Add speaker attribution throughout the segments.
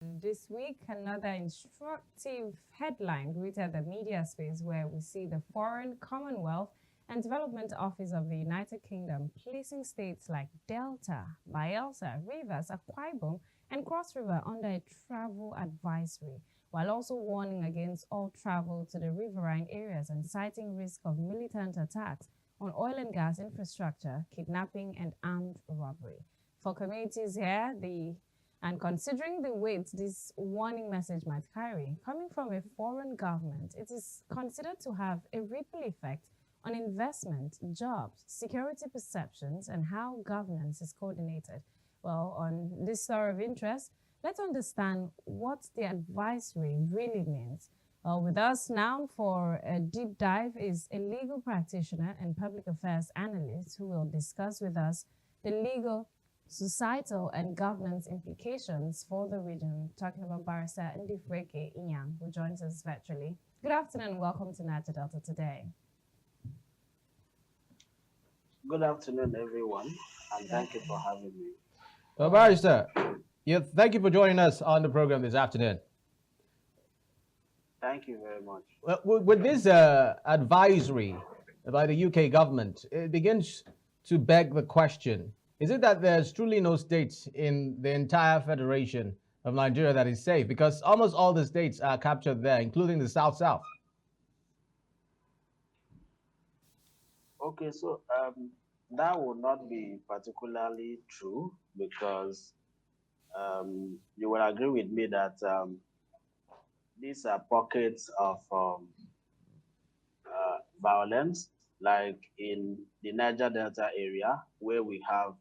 Speaker 1: This week, another instructive headline greeted the media space where we see the Foreign Commonwealth and Development Office of the United Kingdom placing states like Delta, Bayelsa, Rivers, Akwa Ibom, and Cross River under a travel advisory, while also warning against all travel to the riverine areas and citing risk of militant attacks on oil and gas infrastructure, kidnapping, and armed robbery. For communities here, the and considering the weight this warning message might carry, coming from a foreign government, it is considered to have a ripple effect on investment, jobs, security perceptions, and how governance is coordinated. Well, on this story of interest, let's understand what the advisory really means. With us now for a deep dive is a legal practitioner and public affairs analyst who will discuss with us the legal, societal, and governance implications for the region. Talking about Barrister Ndifreke Inyang, who joins us virtually. Good afternoon and welcome to Niger Delta Today.
Speaker 2: Good afternoon, everyone, and thank you for having me.
Speaker 3: Well, Barrister, thank you for joining us on the program this afternoon.
Speaker 2: Thank you very much.
Speaker 3: Well, with this advisory by the UK government, it begins to beg the question, is it that there's truly no state in the entire Federation of Nigeria that is safe? Because almost all the states are captured there, including the South-South.
Speaker 2: Okay, so that would not be particularly true because you will agree with me that these are pockets of violence, like in the Niger Delta area, where we have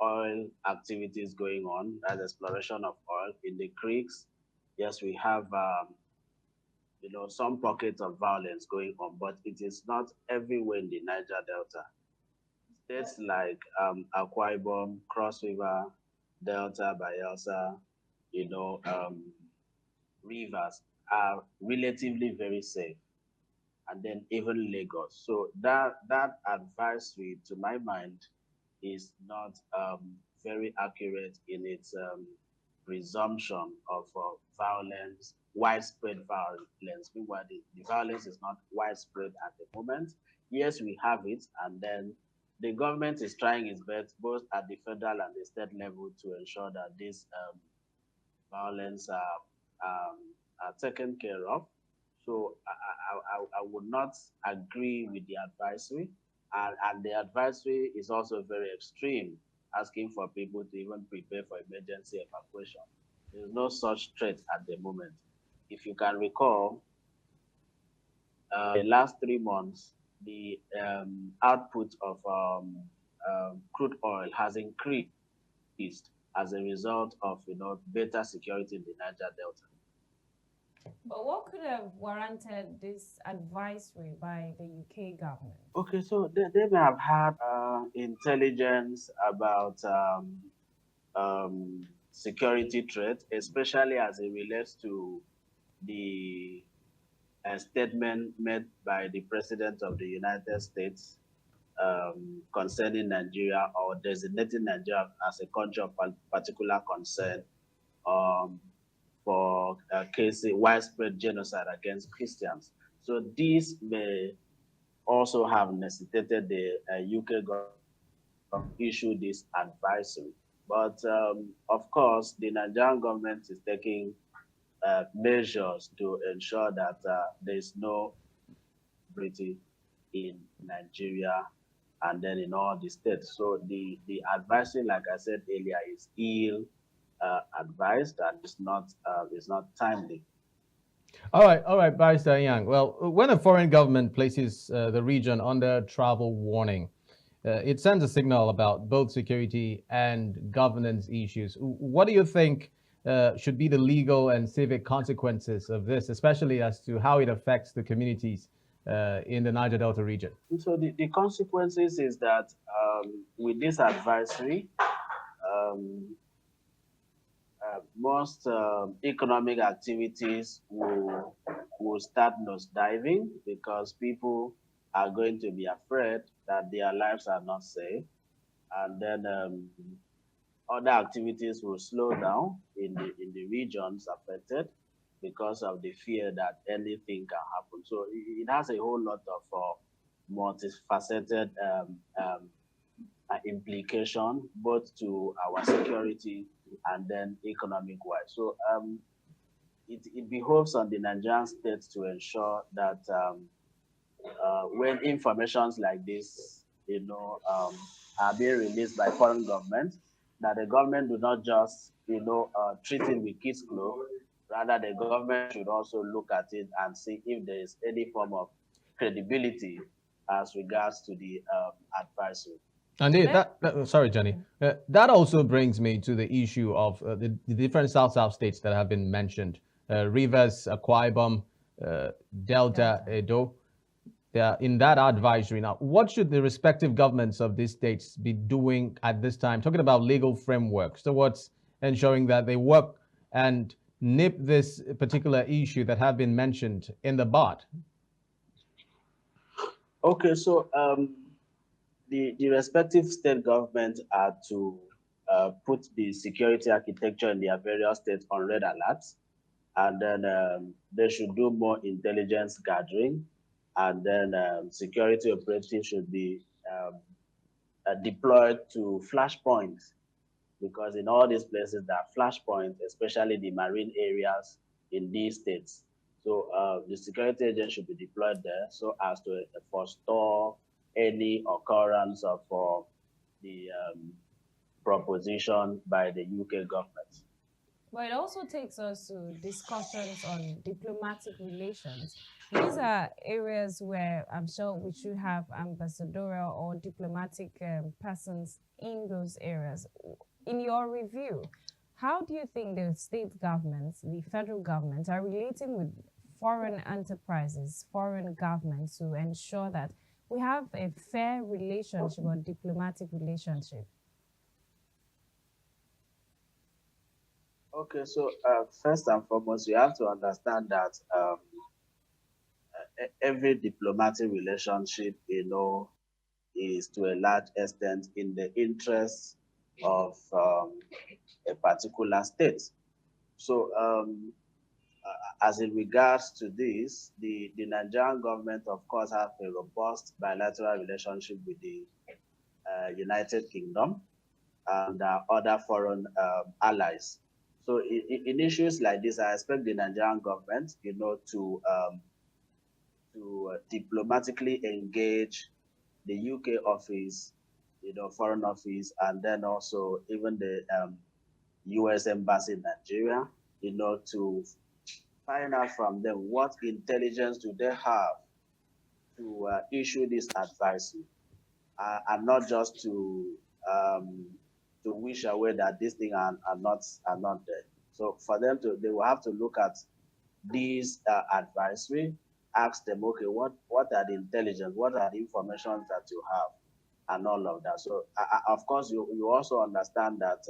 Speaker 2: oil activities going on, as exploration of oil in the creeks. Yes, we have some pockets of violence going on, but it is not everywhere in the Niger Delta. States like Akwa Ibom, Cross River, Delta, Bayelsa, you know, um, rivers are relatively very safe, and then even Lagos. So that advisory, to my mind, is not very accurate in its presumption of violence, widespread violence. Meanwhile, the violence is not widespread at the moment. Yes, we have it, and then the government is trying its best, both at the federal and the state level, to ensure that this violence um, are taken care of. So I would not agree with the advisory. And the advisory is also very extreme, asking for people to even prepare for emergency evacuation. There is no such threat at the moment. If you can recall, the last 3 months, the output of crude oil has increased as a result of better security in the Niger Delta.
Speaker 1: But what could have warranted this advisory by the UK government?
Speaker 2: Okay, so they may have had intelligence about security threats, especially as it relates to the statement made by the President of the United States concerning Nigeria, or designating Nigeria as a country of particular concern um, for cases widespread genocide against Christians. So this may also have necessitated the UK government to issue this advisory. But of course, the Nigerian government is taking measures to ensure that there is no security in Nigeria and then in all the states. So the advisory, like I said earlier, is ill advised and it's not timely.
Speaker 3: All right, Barrister Yang. Well, when a foreign government places the region under travel warning, it sends a signal about both security and governance issues. What do you think should be the legal and civic consequences of this, especially as to how it affects the communities in the Niger Delta region?
Speaker 2: So the consequences is that with this advisory, um, most economic activities will start nosediving because people are going to be afraid that their lives are not safe, and then other activities will slow down in the regions affected because of the fear that anything can happen. So it has a whole lot of multifaceted implication both to our security and then economic wise. So it behoves on the Nigerian state to ensure that when informations like this, are being released by foreign governments, that the government do not just, treat it with kids' gloves. Rather, the government should also look at it and see if there is any form of credibility as regards to the advisory.
Speaker 3: And sorry, Jenny. That also brings me to the issue of the different South states that have been mentioned: Rivers, Akwa Ibom, Delta, Edo. They are in that advisory. Now, what should the respective governments of these states be doing at this time? Talking about legal frameworks towards ensuring that they work and nip this particular issue that have been mentioned in the bud.
Speaker 2: Okay, so the respective state governments are to put the security architecture in their various states on red alerts, and then they should do more intelligence gathering, and then security operatives should be deployed to flashpoints, because in all these places there are flashpoints, especially the marine areas in these states. So the security agents should be deployed there so as to forestall any occurrence of the proposition by the UK government.
Speaker 1: But it also takes us to discussions on diplomatic relations. These are areas where I'm sure we should have ambassadorial or diplomatic persons in those areas. In your review, how do you think the state governments, the federal government, are relating with foreign enterprises, foreign governments to ensure that we have a fair relationship or diplomatic relationship?
Speaker 2: Okay, so first and foremost, you have to understand that every diplomatic relationship, is to a large extent in the interest of a particular state. So as in regards to this, the Nigerian government, of course, have a robust bilateral relationship with the United Kingdom and other foreign allies. So in issues like this, I expect the Nigerian government, to diplomatically engage the UK office, foreign office, and then also even the US embassy in Nigeria, to find out from them what intelligence do they have to issue this advisory, and not just to wish away that these things are not there. So for them they will have to look at these advisory, ask them, okay, what are the intelligence, what are the information that you have, and all of that. So of course, you also understand that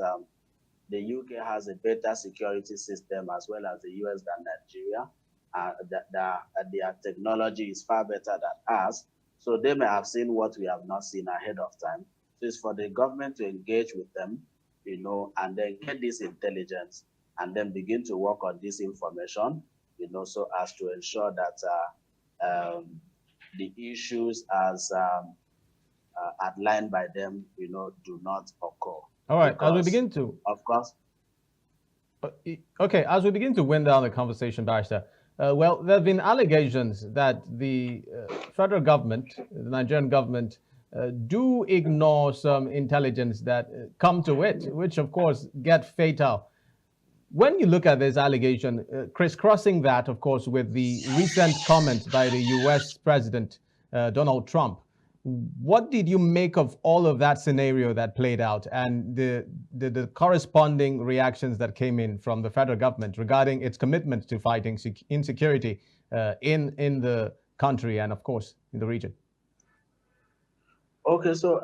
Speaker 2: the UK has a better security system as well as the US than Nigeria. Their technology is far better than us. So they may have seen what we have not seen ahead of time. So it's for the government to engage with them, and then get this intelligence and then begin to work on this information, so as to ensure that the issues as outlined by them, do not occur.
Speaker 3: All right,
Speaker 2: because,
Speaker 3: as we begin to,
Speaker 2: of course.
Speaker 3: Okay, as we begin to wind down the conversation, Barrister, well, there have been allegations that the federal government, the Nigerian government, do ignore some intelligence that come to it, which of course get fatal. When you look at this allegation, crisscrossing that, of course, with the recent comment by the US President Donald Trump, what did you make of all of that scenario that played out and the corresponding reactions that came in from the federal government regarding its commitment to fighting insecurity in the country and, of course, in the region?
Speaker 2: Okay, so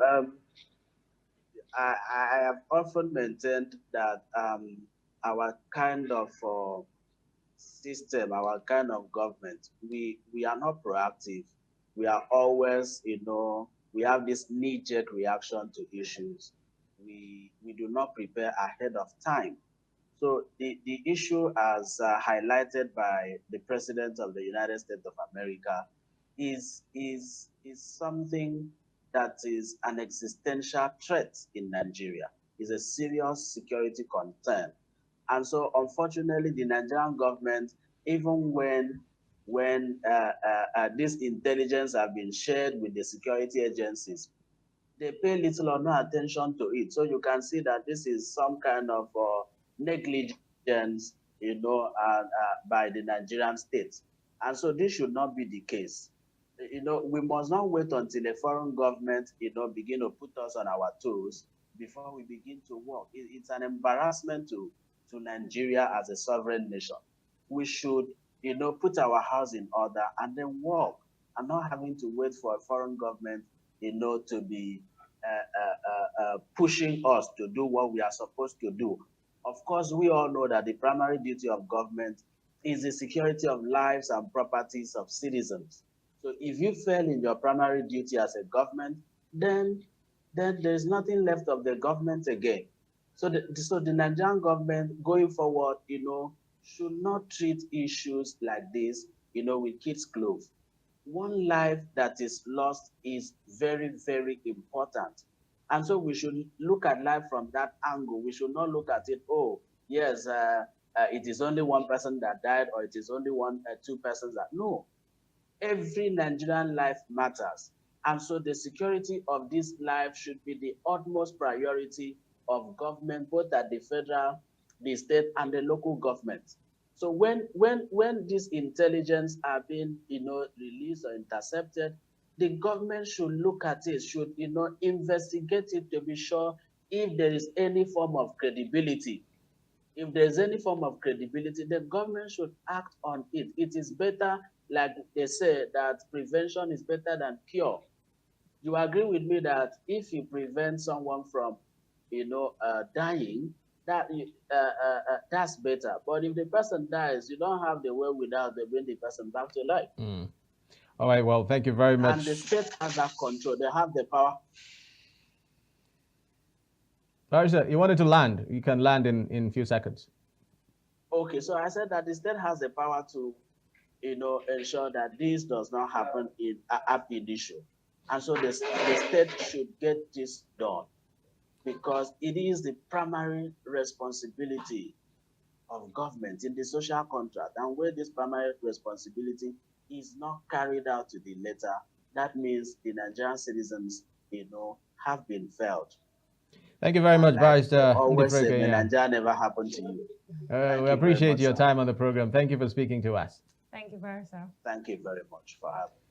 Speaker 2: I have often maintained that our kind of system, our kind of government, we are not proactive. We are always, we have this knee-jerk reaction to issues. we do not prepare ahead of time. So the issue, as highlighted by the President of the United States of America, is something that is an existential threat in Nigeria. It's a serious security concern. And so, unfortunately, the Nigerian government, even when this intelligence have been shared with the security agencies, they pay little or no attention to it. So you can see that this is some kind of negligence, by the Nigerian state. And so this should not be the case. We must not wait until a foreign government, begin to put us on our toes before we begin to work. It's an embarrassment to Nigeria as a sovereign nation. We should, put our house in order and then work, and not having to wait for a foreign government, to be pushing us to do what we are supposed to do. Of course, we all know that the primary duty of government is the security of lives and properties of citizens. So if you fail in your primary duty as a government, then there's nothing left of the government again. So the Nigerian government going forward, should not treat issues like this, with kids' gloves. One life that is lost is very, very important. And so we should look at life from that angle. We should not look at it, yes, it is only one person that died, or it is only two persons that. No, every Nigerian life matters. And so the security of this life should be the utmost priority of government, both at the federal, the state, and the local government. So when this intelligence are being, released or intercepted, the government should look at it, should, investigate it to be sure if there is any form of credibility. If there's any form of credibility, the government should act on it. It is better, like they say, that prevention is better than cure. You agree with me that if you prevent someone from, dying, that's better. But if the person dies, you don't have the way without to bring the person back to life.
Speaker 3: All right. Well, thank you very much.
Speaker 2: And the state has that control. They have the power.
Speaker 3: All right, sir. You wanted to land. You can land in a few seconds.
Speaker 2: Okay. So I said that the state has the power to, ensure that this does not happen in ab initio. And so the state should get this done, because it is the primary responsibility of government in the social contract. And where this primary responsibility is not carried out to the letter, that means the Nigerian citizens, have been failed.
Speaker 3: Thank you very much, Barrister Ndifreke Inyang.
Speaker 2: Nigeria never happened to you.
Speaker 3: We appreciate your time on the program. Thank you for speaking to us.
Speaker 1: Thank you, Barrister.
Speaker 2: Thank you very much for having me.